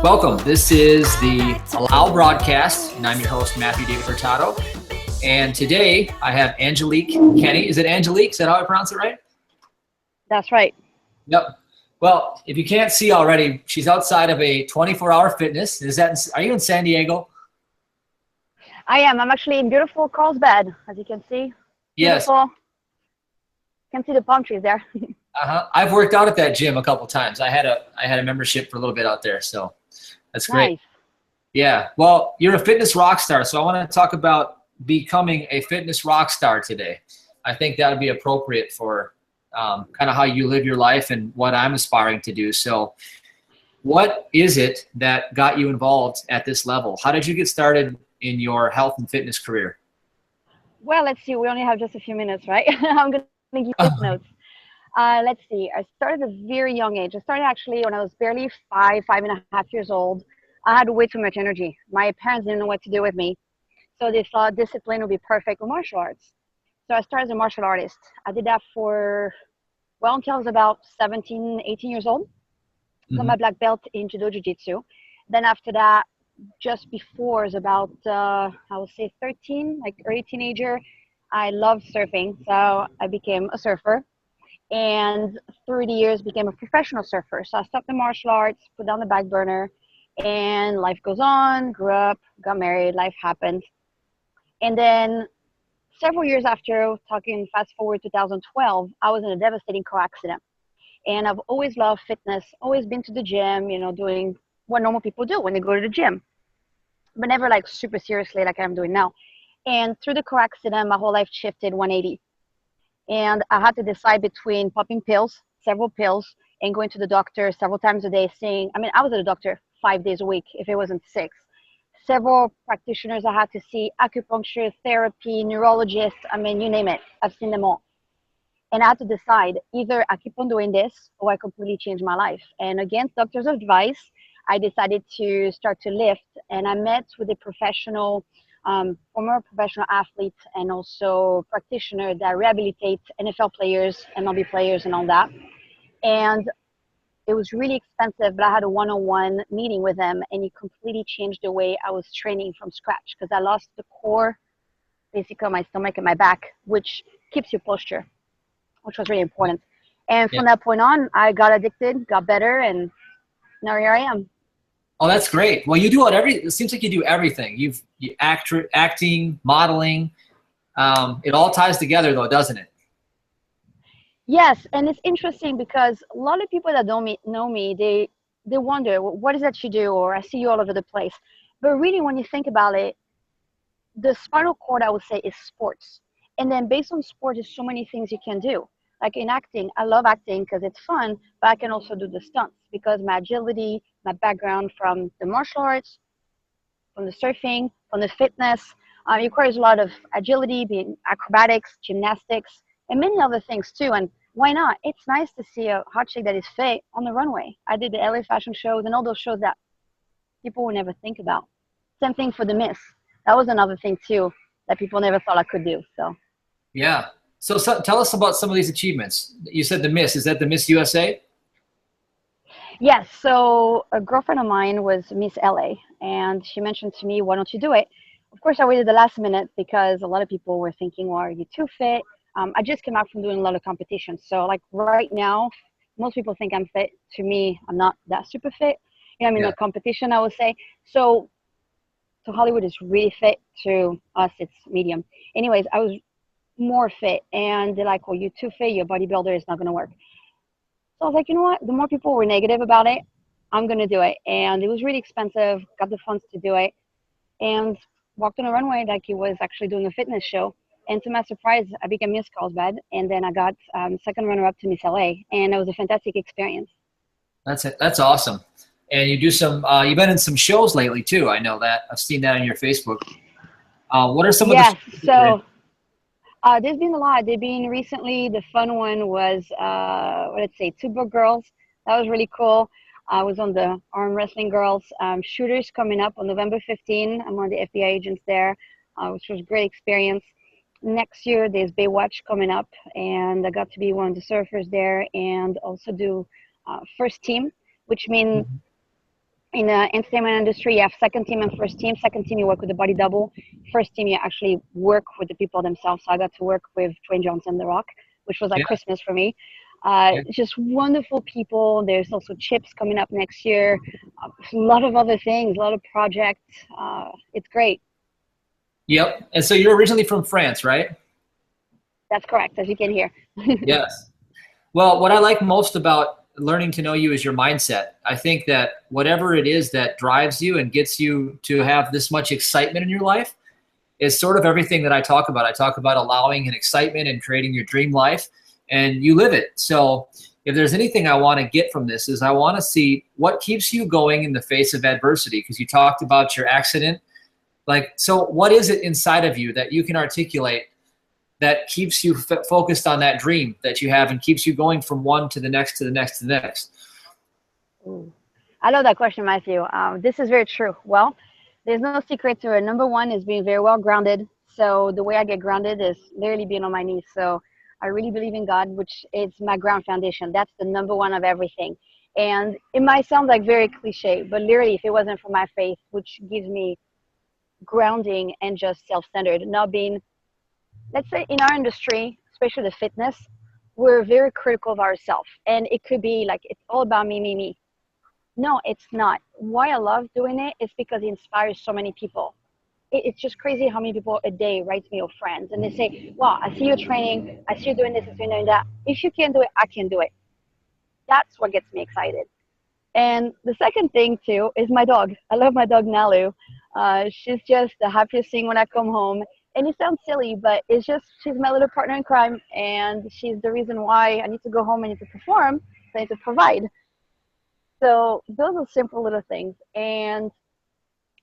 Welcome. This is the Allow broadcast, and I'm your host, Matthew David Hurtado. And today I have Angelique Kenney. Is it Angelique? Is that how I pronounce it right? That's right. Yep. Well, if you can't see already, she's outside of a 24-hour fitness. Are you in San Diego? I am. I'm actually in beautiful Carlsbad, as you can see. Yes. Beautiful. You can see the palm trees there. I've worked out at that gym a couple times. I had a membership for a little bit out there, so that's great. Nice. Yeah. Well, you're a fitness rock star, so I want to talk about becoming a fitness rock star today. I think that would be appropriate for kind of how you live your life and what I'm aspiring to do. So what is it that got you involved at this level? How did you get started in your health and fitness career? Well, let's see. We only have just a few minutes, right? I'm going to give you notes. Let's see. I started at a very young age. I started actually when I was barely 5.5 years old. I had way too much energy. My parents didn't know what to do with me. So they thought discipline would be perfect with martial arts. So I started as a martial artist. I did that until I was about 17, 18 years old. Got my black belt in Judo Jiu-Jitsu. Then after that, just before, it was about, I would say 13, like early teenager, I loved surfing. So I became a surfer. And through the years became a professional surfer. So I stopped the martial arts, put down the back burner, and life goes on, grew up, got married, life happened. And then several years after, talking fast forward 2012, I was in a devastating car accident. And I've always loved fitness, always been to the gym, doing what normal people do when they go to the gym, but never like super seriously like I'm doing now. And through the car accident, my whole life shifted 180. And I had to decide between popping pills, several pills, and going to the doctor several times a day I was at the doctor 5 days a week, if it wasn't 6. Several practitioners I had to see, acupuncture, therapy, neurologists, you name it. I've seen them all. And I had to decide, either I keep on doing this or I completely change my life. And against doctor's advice, I decided to start to lift. And I met with a former professional athlete and also practitioner that rehabilitates NFL players, MLB players and all that. And it was really expensive, but I had a one-on-one meeting with him, and he completely changed the way I was training from scratch, because I lost the core, basically my stomach and my back, which keeps your posture, which was really important. And from that point on, I got addicted, got better, and now here I am. Oh, that's great. Well, you do it seems like you do everything. You acting, modeling. It all ties together though, doesn't it? Yes, and it's interesting because a lot of people that don't know me, they wonder, what is that you do? Or I see you all over the place. But really, when you think about it, the spinal cord, I would say, is sports. And then based on sports, there's so many things you can do. Like in acting, I love acting because it's fun, but I can also do the stunts because my agility, my background from the martial arts, from the surfing, from the fitness, it requires a lot of agility, being acrobatics, gymnastics, and many other things too. And why not? It's nice to see a hot chick that is fit on the runway. I did the LA fashion shows and all those shows that people would never think about. Same thing for the Miss. That was another thing too that people never thought I could do. So. Yeah. So tell us about some of these achievements. You said the Miss. Is that the Miss USA? Yes. So a girlfriend of mine was Miss LA, and she mentioned to me, why don't you do it? Of course, I waited the last minute because a lot of people were thinking, well, are you too fit? I just came out from doing a lot of competitions. So like right now, most people think I'm fit. To me, I'm not that super fit. A competition, I would say. So Hollywood is really fit. To us, it's medium. Anyways, I was more fit, and they're like, well, you're too fit, you're a bodybuilder, it's not going to work. So I was like, you know what, the more people were negative about it, I'm going to do it. And it was really expensive, got the funds to do it, and walked on a runway like he was actually doing a fitness show. And to my surprise, I became Miss Carlsbad, and then I got second runner-up to Miss LA, and it was a fantastic experience. That's it. That's awesome. And you do you've been in some shows lately too. I know that. I've seen that on your Facebook. What are some of the shows? So there's been a lot. There's been recently, the fun one was, Two Broke Girls. That was really cool. I was on the Arm Wrestling Girls. Shooters coming up on November 15. I'm one of the FBI agents there, which was a great experience. Next year, there's Baywatch coming up, and I got to be one of the surfers there and also do first team, which means In the entertainment industry, you have second team and first team. Second team, you work with the body double. First team, you actually work with the people themselves. So I got to work with Dwayne Johnson, The Rock, which was like Yeah. Christmas for me. Yeah. Just wonderful people. There's also Chips coming up next year. A lot of other things, a lot of projects. It's great. Yep. And so you're originally from France, right? That's correct, as you can hear. Yes. Well, what I like most about learning to know you is your mindset. I think that whatever it is that drives you and gets you to have this much excitement in your life is sort of everything that I talk about. I talk about allowing an excitement and creating your dream life, and you live it. So if there's anything I want to get from this is I want to see what keeps you going in the face of adversity, because you talked about your accident. Like, so what is it inside of you that you can articulate that keeps you focused on that dream that you have and keeps you going from one to the next to the next to the next? Ooh. I love that question, Matthew. This is very true. Well, there's no secret to it. Number one is being very well grounded. So the way I get grounded is literally being on my knees. So I really believe in God, which is my ground foundation. That's the number one of everything. And it might sound like very cliche, but literally, if it wasn't for my faith, which gives me grounding and just self-centered, not being, let's say in our industry, especially the fitness, we're very critical of ourselves. And it could be like, it's all about me, me, me. No, it's not. Why I love doing it is because it inspires so many people. It's just crazy how many people a day write me or friends and they say, wow, I see you training. I see you doing this, I see you doing that. If you can do it, I can do it. That's what gets me excited. And the second thing too is my dog. I love my dog Nalu. She's just the happiest thing when I come home. And it sounds silly, but it's just she's my little partner in crime, and she's the reason why I need to go home and need to perform. So I need to provide. So those are simple little things. And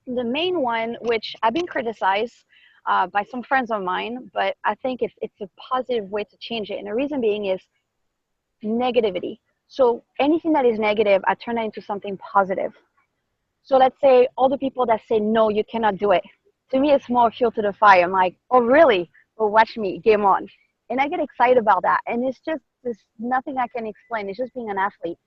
the main one, which I've been criticized by some friends of mine, but I think it's a positive way to change it. And the reason being is negativity. So anything that is negative, I turn that into something positive. So let's say all the people that say, no, you cannot do it. To me, it's more fuel to the fire. I'm like, oh, really? Well, watch me, game on. And I get excited about that. And it's just, there's nothing I can explain. It's just being an athlete.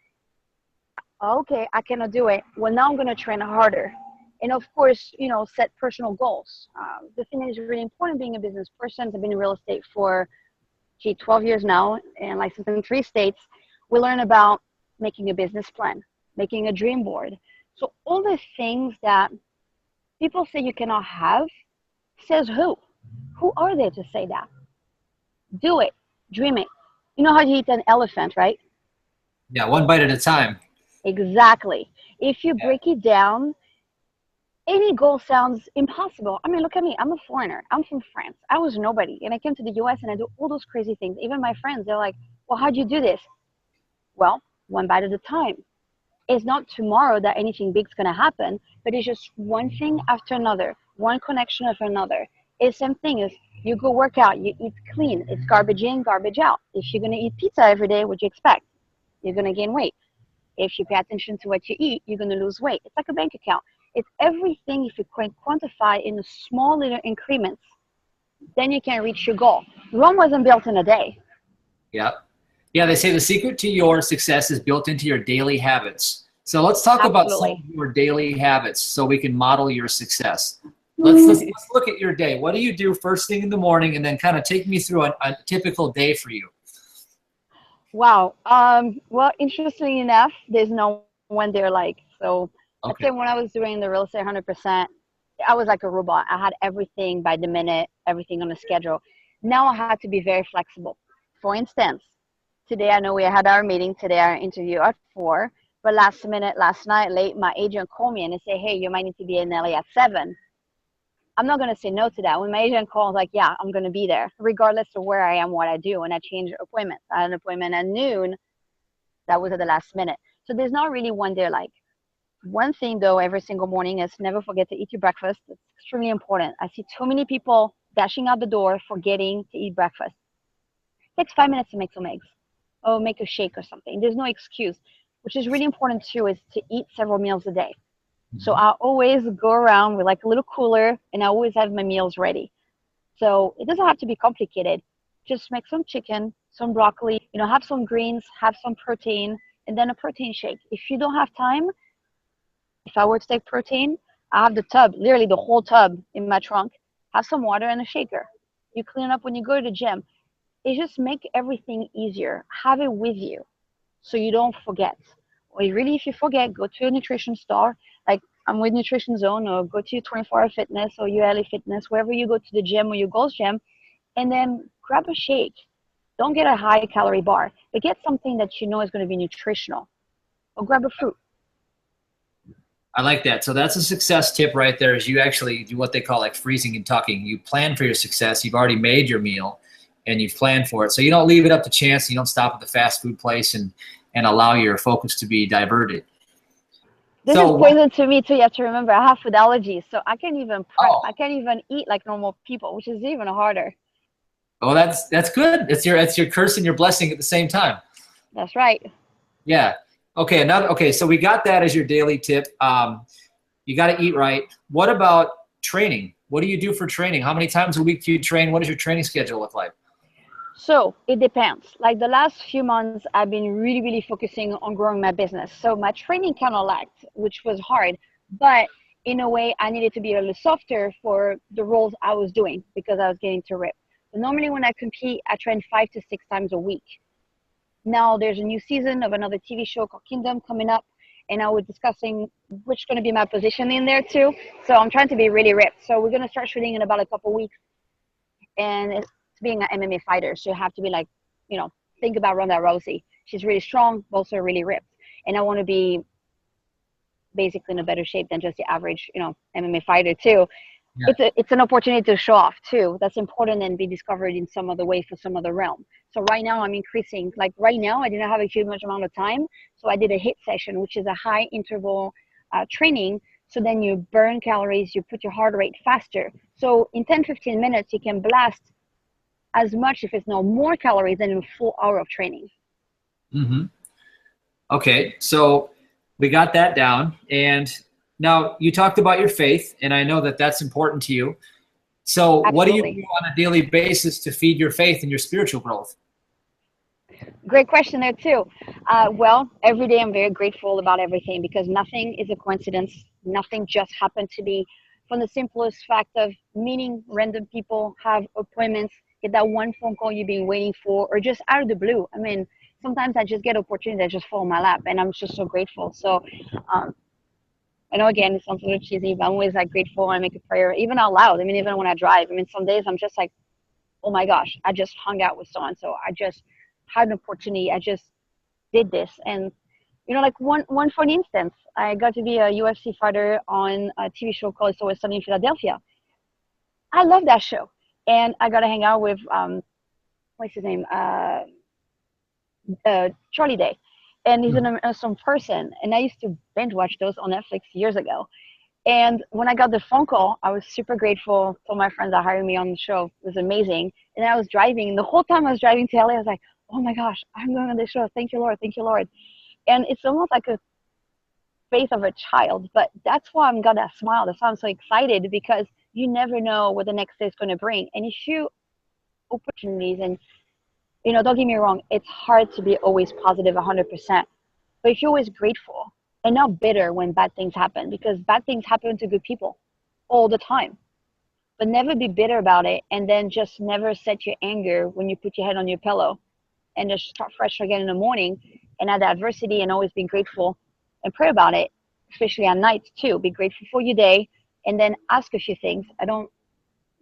Okay, I cannot do it. Well, now I'm going to train harder. And of course, set personal goals. The thing that is really important being a business person, I've been in real estate for 12 years now and licensed in 3 states. We learn about making a business plan, making a dream board. So all the things that people say you cannot have, says who? Who are they to say that? Do it. Dream it. You know how you eat an elephant, right? Yeah, one bite at a time. Exactly. If you break it down, any goal sounds impossible. I mean, look at me. I'm a foreigner. I'm from France. I was nobody. And I came to the US and I do all those crazy things. Even my friends, they're like, well, how'd you do this? Well, one bite at a time. It's not tomorrow that anything big's going to happen, but it's just one thing after another, one connection after another. It's the same thing as you go work out, you eat clean. It's garbage in, garbage out. If you're going to eat pizza every day, what do you expect? You're going to gain weight. If you pay attention to what you eat, you're going to lose weight. It's like a bank account. It's everything. If you can quantify in small little increments, then you can reach your goal. Rome wasn't built in a day. Yeah. Yeah, they say the secret to your success is built into your daily habits. So let's talk about some of your daily habits so we can model your success. Let's look at your day. What do you do first thing in the morning, and then kind of take me through a typical day for you? Wow. Well, interestingly enough, there's no one there like. So let's say when I was doing the real estate 100%, I was like a robot. I had everything by the minute, everything on a schedule. Now I had to be very flexible. For instance, today I know we had our meeting today, our interview at 4, but last night, late, my agent called me and they say, hey, you might need to be in LA at 7. I'm not going to say no to that. When my agent calls, like, yeah, I'm going to be there, regardless of where I am, what I do. And I change appointments. I had an appointment at noon. That was at the last minute. So there's not really one there like. One thing, though, every single morning is never forget to eat your breakfast. It's extremely important. I see too many people dashing out the door forgetting to eat breakfast. It takes 5 minutes to make some eggs or make a shake or something. There's no excuse, which is really important, too, is to eat several meals a day. So I always go around with like a little cooler, and I always have my meals ready. So it doesn't have to be complicated. Just make some chicken, some broccoli, have some greens, have some protein, and then a protein shake. If you don't have time, if I were to take protein, I have the tub, literally the whole tub in my trunk, have some water and a shaker. You clean up when you go to the gym. It just make everything easier. Have it with you so you don't forget. Or really, if you forget, go to a nutrition store, like I'm with Nutrition Zone, or go to 24-Hour Fitness or ULA Fitness, wherever you go to the gym or your goals gym, and then grab a shake. Don't get a high calorie bar, but get something that you know is going to be nutritional. Or grab a fruit. I like that. So that's a success tip right there, is you actually do what they call like freezing and tucking. You plan for your success. You've already made your meal and you've planned for it. So you don't leave it up to chance. You don't stop at the fast food place and allow your focus to be diverted. This is poison to me too. You have to remember I have food allergies, so I can't even prep. I can't even eat like normal people, which is even harder. Oh, that's good. It's your curse and your blessing at the same time. That's right. Yeah. Okay. So we got that as your daily tip. You got to eat right. What about training? What do you do for training? How many times a week do you train? What does your training schedule look like? So it depends. Like the last few months, I've been really, really focusing on growing my business. So my training kind of lacked, which was hard. But in a way, I needed to be a little softer for the roles I was doing because I was getting too ripped. But normally when I compete, I train 5 to 6 times a week. Now there's a new season of another TV show called Kingdom coming up, and I was discussing which is going to be my position in there too. So I'm trying to be really ripped. So we're going to start shooting in about a couple weeks. And it's being an MMA fighter, so you have to be like, think about Ronda Rousey. She's really strong, but also really ripped. And I want to be basically in a better shape than just the average, MMA fighter too. Yeah. It's an opportunity to show off too. That's important and be discovered in some other way for some other realm. So right now I'm increasing. Like right now I didn't have a huge amount of time, so I did a HIIT session, which is a high interval training. So then you burn calories, you put your heart rate faster. So in 10-15 minutes you can blast as much, if it's no more calories, than in a full hour of training. Mm-hmm. Okay, so we got that down. And now you talked about your faith, and I know that that's important to you. So Absolutely. What do you do on a daily basis to feed your faith and your spiritual growth? Great question there too. Well, every day I'm very grateful about everything because nothing is a coincidence. Nothing just happened to be, from the simplest fact of meeting random people, have appointments, get that one phone call you've been waiting for, or just out of the blue. I mean, sometimes I just get opportunities that just fall in my lap, and I'm just so grateful. So I know, again, it sounds a little cheesy, but I'm always like grateful when I make a prayer, even out loud. I mean, even when I drive. I mean, some days I'm just like, oh my gosh, I just hung out with so-and-so. I just had an opportunity. I just did this. And, like one for an instance, I got to be a UFC fighter on a TV show called It's Always Sunny in Philadelphia. I love that show. And I got to hang out with, what's his name? Charlie Day. And he's an awesome person. And I used to binge watch those on Netflix years ago. And when I got the phone call, I was super grateful. Told my friends that hired me on the show. It was amazing. And I was driving. And the whole time I was driving to LA, I was like, oh my gosh, I'm going on this show. Thank you, Lord. Thank you, Lord. And it's almost like a faith of a child. But that's why I'm got that smile. That's why I'm so excited, because you never know what the next day is going to bring. And if you opportunities, and don't get me wrong, it's hard to be always positive 100%. But if you're always grateful and not bitter when bad things happen, because bad things happen to good people all the time, but never be bitter about it, and then just never set your anger when you put your head on your pillow, and just start fresh again in the morning and add adversity, and always be grateful and pray about it, especially at night too. Be grateful for your day, and then ask a few things. I don't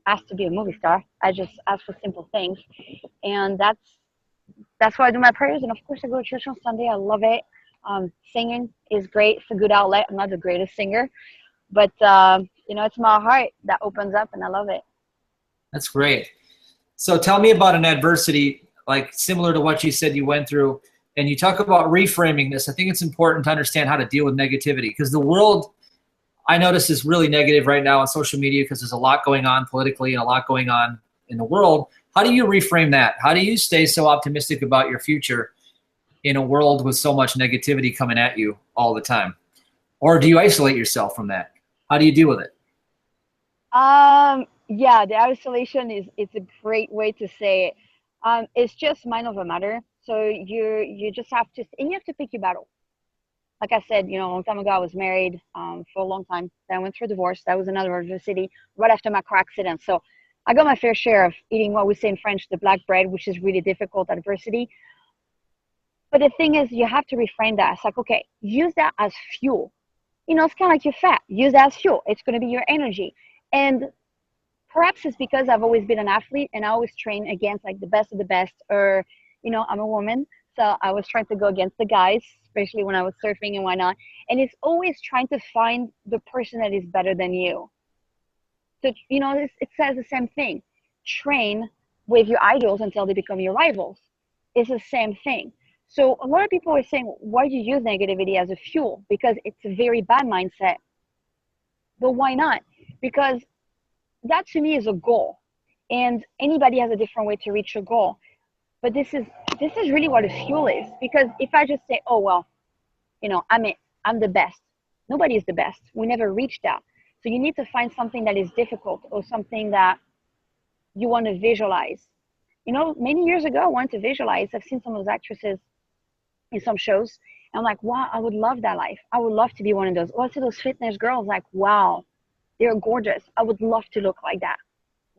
ask to be a movie star. I just ask for simple things. And that's why I do my prayers. And of course I go to church on Sunday. I love it. Singing is great. It's a good outlet. I'm not the greatest singer, but it's my heart that opens up, and I love it. That's great. So tell me about an adversity, like similar to what you said you went through, and you talk about reframing this. I think it's important to understand how to deal with negativity, because the world, I notice, is really negative right now on social media, because there's a lot going on politically and a lot going on in the world. How do you reframe that? How do you stay so optimistic about your future in a world with so much negativity coming at you all the time? Or do you isolate yourself from that? How do you deal with it? Yeah, the isolation it's a great way to say it. It's just mind over matter. So you just have to, and you have to pick your battle. Like I said, a long time ago, I was married for a long time. Then I went through a divorce. That was another adversity right after my car accident. So I got my fair share of eating what we say in French, the black bread, which is really difficult adversity. But the thing is, you have to reframe that. It's like, okay, use that as fuel. It's kind of like your fat. Use that as fuel. It's going to be your energy. And perhaps it's because I've always been an athlete and I always train against like the best of the best, or, I'm a woman. So I was trying to go against the guys, especially when I was surfing and whatnot. And it's always trying to find the person that is better than you. So, it says the same thing. Train with your idols until they become your rivals. It's the same thing. So a lot of people are saying, why do you use negativity as a fuel? Because it's a very bad mindset. But why not? Because that to me is a goal. And anybody has a different way to reach a goal. But this is really what a fuel is. Because if I just say, oh, well, I'm the best. Nobody is the best. We never reach that. So you need to find something that is difficult or something that you want to visualize. Many years ago, I wanted to visualize. I've seen some of those actresses in some shows. And I'm like, wow, I would love that life. I would love to be one of those. I see those fitness girls, like, wow, they're gorgeous. I would love to look like that.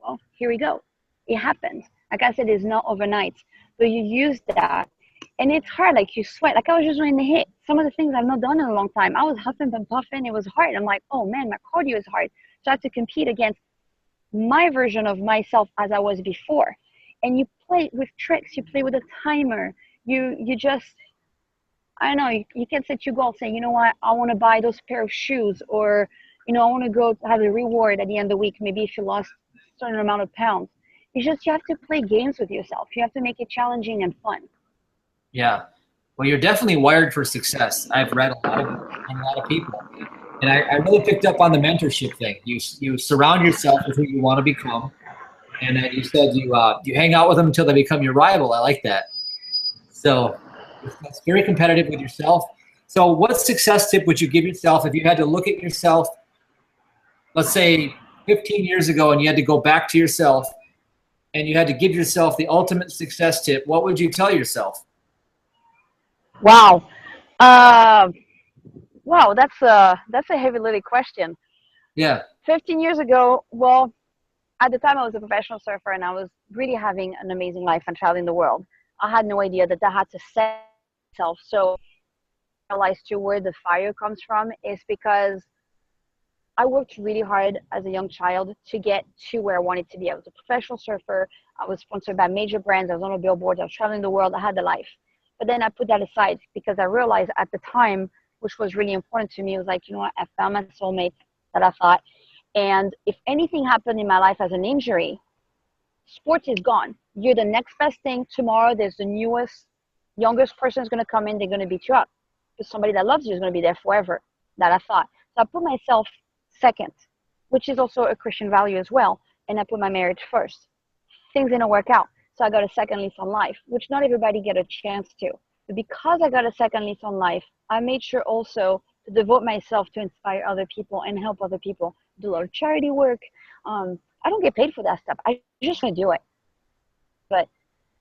Well, here we go. It happens. Like I said, it's not overnight. But you use that. And it's hard. Like you sweat. Like I was just doing the hit. Some of the things I've not done in a long time. I was huffing and puffing. It was hard. I'm like, oh, man, my cardio is hard. So I have to compete against my version of myself as I was before. And you play with tricks. You play with a timer. You just, I don't know, you can set your goal saying, you know what, I want to buy those pair of shoes, or, I want to go have a reward at the end of the week, maybe if you lost a certain amount of pounds. It's just, you have to play games with yourself. You have to make it challenging and fun. Yeah. Well, you're definitely wired for success. I've read a lot of people. And I really picked up on the mentorship thing. You surround yourself with who you want to become. And then you said you hang out with them until they become your rival. I like that. So it's very competitive with yourself. So what success tip would you give yourself if you had to look at yourself, let's say 15 years ago, and you had to go back to yourself and you had to give yourself the ultimate success tip? What would you tell yourself? Wow. Wow, that's a heavy-loaded question. Yeah. 15 years ago, well, at the time I was a professional surfer and I was really having an amazing life and traveling the world. I had no idea that I had to set myself. So I realized too where the fire comes from is because I worked really hard as a young child to get to where I wanted to be. I was a professional surfer. I was sponsored by major brands. I was on a billboard. I was traveling the world. I had the life. But then I put that aside because I realized at the time, which was really important to me, it was like, you know what, I found my soulmate that I thought. And if anything happened in my life as an injury, sports is gone. You're the next best thing. Tomorrow, there's the newest, youngest person is going to come in. They're going to beat you up. Because somebody that loves you is going to be there forever, that I thought. So I put myself second, which is also a Christian value as well. And I put my marriage first. Things didn't work out. So I got a second lease on life, which not everybody get a chance to. But because I got a second lease on life, I made sure also to devote myself to inspire other people and help other people. Do a lot of charity work. I don't get paid for that stuff. I just want to do it. But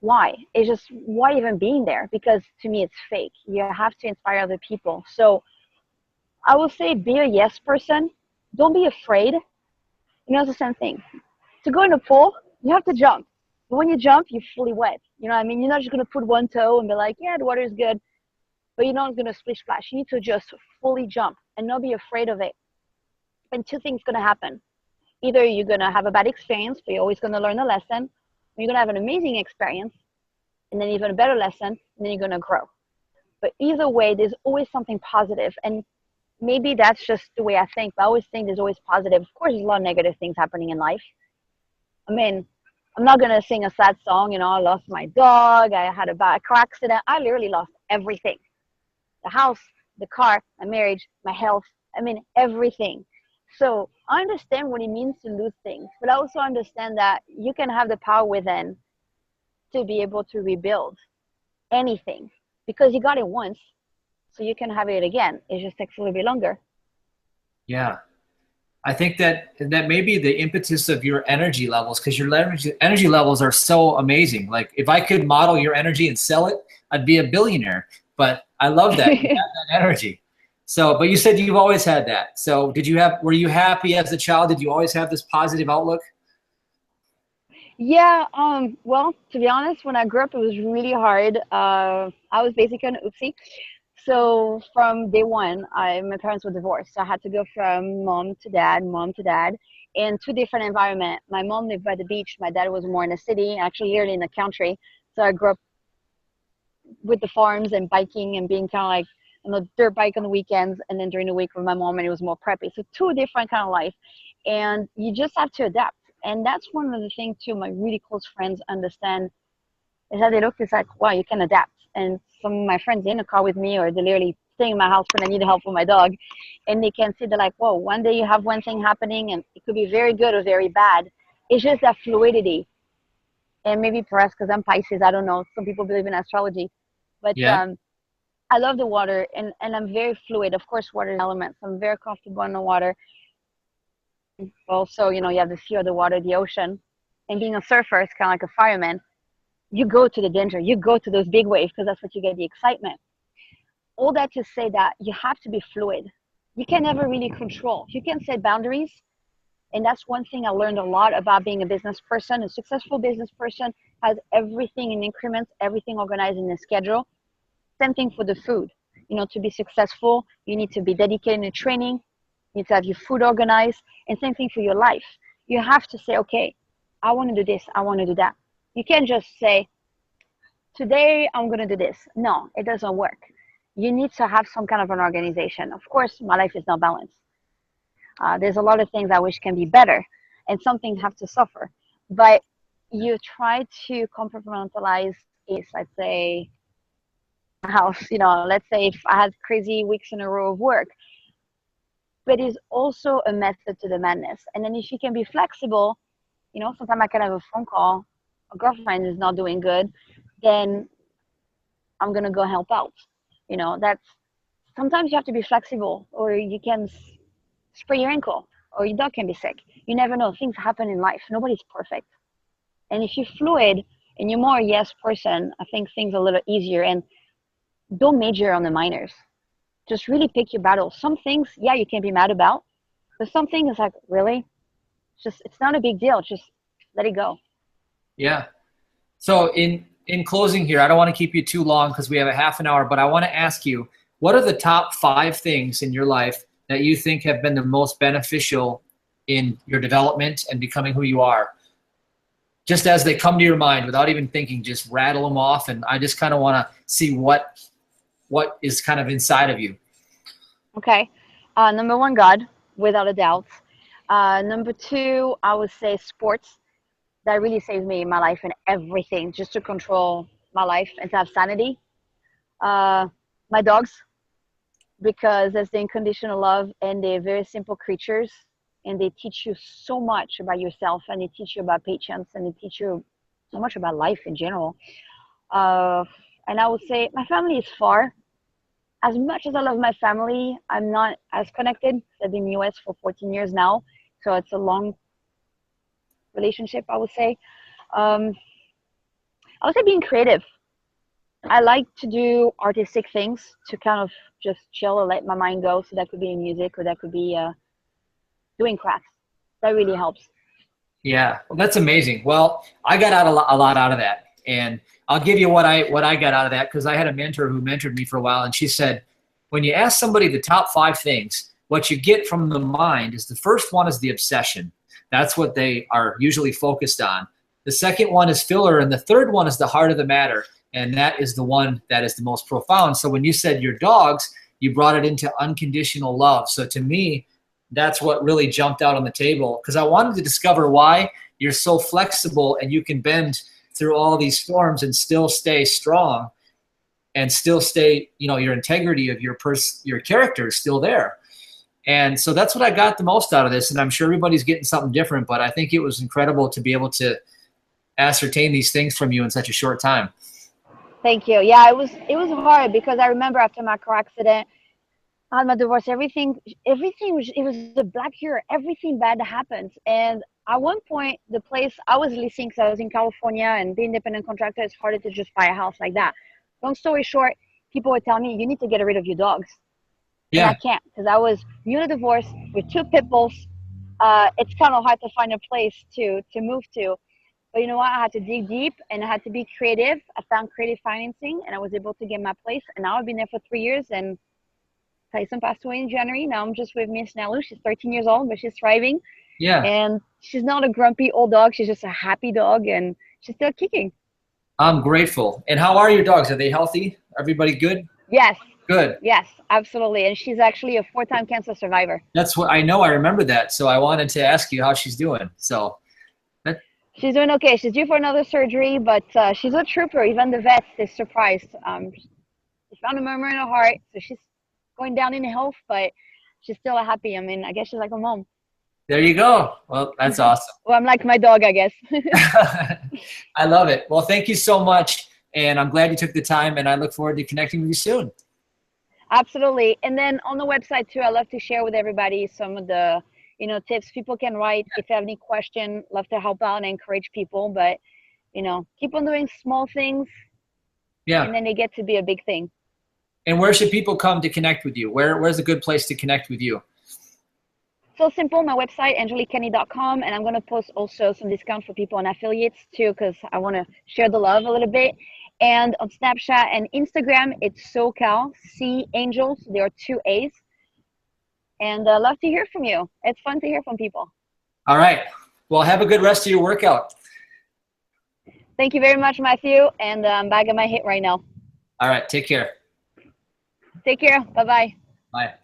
why? It's just, why even being there? Because to me, it's fake. You have to inspire other people. So I will say, be a yes person. Don't be afraid. It's the same thing. To go in a pool, you have to jump. But when you jump, you're fully wet. You know what I mean? You're not just going to put one toe and be like, yeah, the water is good. But you're not going to splish splash. You need to just fully jump and not be afraid of it. And two things going to happen. Either you're going to have a bad experience, but you're always going to learn a lesson. Or you're going to have an amazing experience, and then even a better lesson, and then you're going to grow. But either way, there's always something positive. And maybe that's just the way I think. But I always think there's always positive. Of course, there's a lot of negative things happening in life. I mean, I'm not going to sing a sad song. I lost my dog. I had a bad car accident. I literally lost everything. The house, the car, my marriage, my health. I mean, everything. So I understand what it means to lose things. But I also understand that you can have the power within to be able to rebuild anything. Because you got it once, so you can have it again. It just takes a little bit longer. Yeah. I think that may be the impetus of your energy levels, because your energy levels are so amazing. Like if I could model your energy and sell it, I'd be a billionaire. But I love that. You have that energy. So, but you said you've always had that. So were you happy as a child? Did you always have this positive outlook? Yeah, well, to be honest, when I grew up, it was really hard. I was basically an oopsie. So from day one, my parents were divorced. So I had to go from mom to dad, in two different environments. My mom lived by the beach. My dad was more in the city, actually here in the country. So I grew up with the farms and biking and being kind of like on the dirt bike on the weekends, and then during the week with my mom, and it was more preppy. So two different kind of life, and you just have to adapt. And that's one of the things too. My really close friends understand is that they look, it's like, wow, you can adapt. And some of my friends in the car with me, or they're literally staying in my house when I need help with my dog, and they can see, they're like, whoa, one day you have one thing happening, and it could be very good or very bad. It's just that fluidity. And maybe for us, because I'm Pisces, I don't know. Some people believe in astrology, but Yeah. I love the water, and I'm very fluid. Of course, water is elements. I'm very comfortable in the water. Also, you know, you have the fear of the water, the ocean, and being a surfer, it's kind of like a fireman. You go to the danger, you go to those big waves because that's what you get the excitement. All that to say that you have to be fluid. You can never really control. You can set boundaries. And that's one thing I learned a lot about being a business person. A successful business person has everything in increments, everything organized in a schedule. Same thing for the food. You know, to be successful, you need to be dedicated in training. You need to have your food organized. And same thing for your life. You have to say, okay, I want to do this, I want to do that. You can't just say, today I'm going to do this. No, it doesn't work. You need to have some kind of an organization. Of course, my life is not balanced. There's a lot of things I wish can be better, and some things have to suffer. But you try to compartmentalize is, let's say, a house, you know, let's say if I had crazy weeks in a row of work, but it's also a method to the madness. And then if you can be flexible, you know, sometimes I can have a phone call, a girlfriend is not doing good, then I'm going to go help out. You know, that's sometimes you have to be flexible, or you can sprain your ankle, or your dog can be sick. You never know. Things happen in life. Nobody's perfect. And if you're fluid and you're more a yes person, I think things are a little easier. And don't major on the minors. Just really pick your battles. Some things, yeah, you can be mad about, but some things like, really? It's not a big deal. Just let it go. Yeah. So in closing here, I don't want to keep you too long because we have a half an hour, but I want to ask you, what are the top 5 things in your life that you think have been the most beneficial in your development and becoming who you are? Just as they come to your mind without even thinking, just rattle them off. And I just kind of want to see what is kind of inside of you. Okay. Number 1, God, without a doubt. Number 2, I would say sports. That really saved me in my life and everything, just to control my life and to have sanity. My dogs, because there's the unconditional love, and they're very simple creatures, and they teach you so much about yourself, and they teach you about patience, and they teach you so much about life in general. And I would say my family is far. As much as I love my family, I'm not as connected. I've been in the US for 14 years now, so it's a long relationship, I would say. I would say being creative. I like to do artistic things to kind of just chill and let my mind go. So that could be in music, or that could be doing crafts. That really helps. Yeah, well, that's amazing. Well, I got out a lot out of that, and I'll give you what I got out of that, because I had a mentor who mentored me for a while, and she said, when you ask somebody the top 5 things, what you get from the mind is the first one is the obsession. That's what they are usually focused on. The second one is filler, and the third one is the heart of the matter, and that is the one that is the most profound. So when you said your dogs, you brought it into unconditional love. So to me, that's what really jumped out on the table, because I wanted to discover why you're so flexible and you can bend through all these storms and still stay strong and still stay, you know, your integrity of your character is still there. And so that's what I got the most out of this. And I'm sure everybody's getting something different, but I think it was incredible to be able to ascertain these things from you in such a short time. Thank you. Yeah, it was hard because I remember after my car accident, I had my divorce, everything was, it was a black year. Everything bad happens. And at one point, the place I was leasing, because I was in California, and the independent contractor, it's harder to just buy a house like that. Long story short, people would tell me, you need to get rid of your dogs. Yeah. And I can't because I was newly divorced with 2 pit bulls. It's kind of hard to find a place to move to. But you know what? I had to dig deep and I had to be creative. I found creative financing and I was able to get my place. And now I've been there for 3 years. And Tyson passed away in January. Now I'm just with Miss Nalu. She's 13 years old, but she's thriving. Yeah. And she's not a grumpy old dog. She's just a happy dog, and she's still kicking. I'm grateful. And how are your dogs? Are they healthy? Everybody good? Yes. Good. Yes, absolutely. And she's actually a 4-time cancer survivor. That's what I know. I remember that. So I wanted to ask you how she's doing. So she's doing okay. She's due for another surgery, but she's a trooper. Even the vets is surprised. She found a murmur in her heart, so she's going down in health, but she's still happy. I mean, I guess she's like a mom. there you go. Well, that's awesome. Well, I'm like my dog, I guess. I love it. Well, thank you so much. And I'm glad you took the time, and I look forward to connecting with you soon. Absolutely. And then on the website too, I love to share with everybody some of the, tips people can write. If you have any question, love to help out and encourage people. But, keep on doing small things. Yeah. And then they get to be a big thing. And where should people come to connect with you? Where's a good place to connect with you? So simple, my website, angeliquekenney.com. And I'm going to post also some discount for people on affiliates too, because I want to share the love a little bit. And on Snapchat and Instagram, it's SoCal, C Angels. There are 2 A's. And I love to hear from you. It's fun to hear from people. All right. Well, have a good rest of your workout. Thank you very much, Matthew. And I'm back at my hit right now. All right. Take care. Take care. Bye-bye. Bye.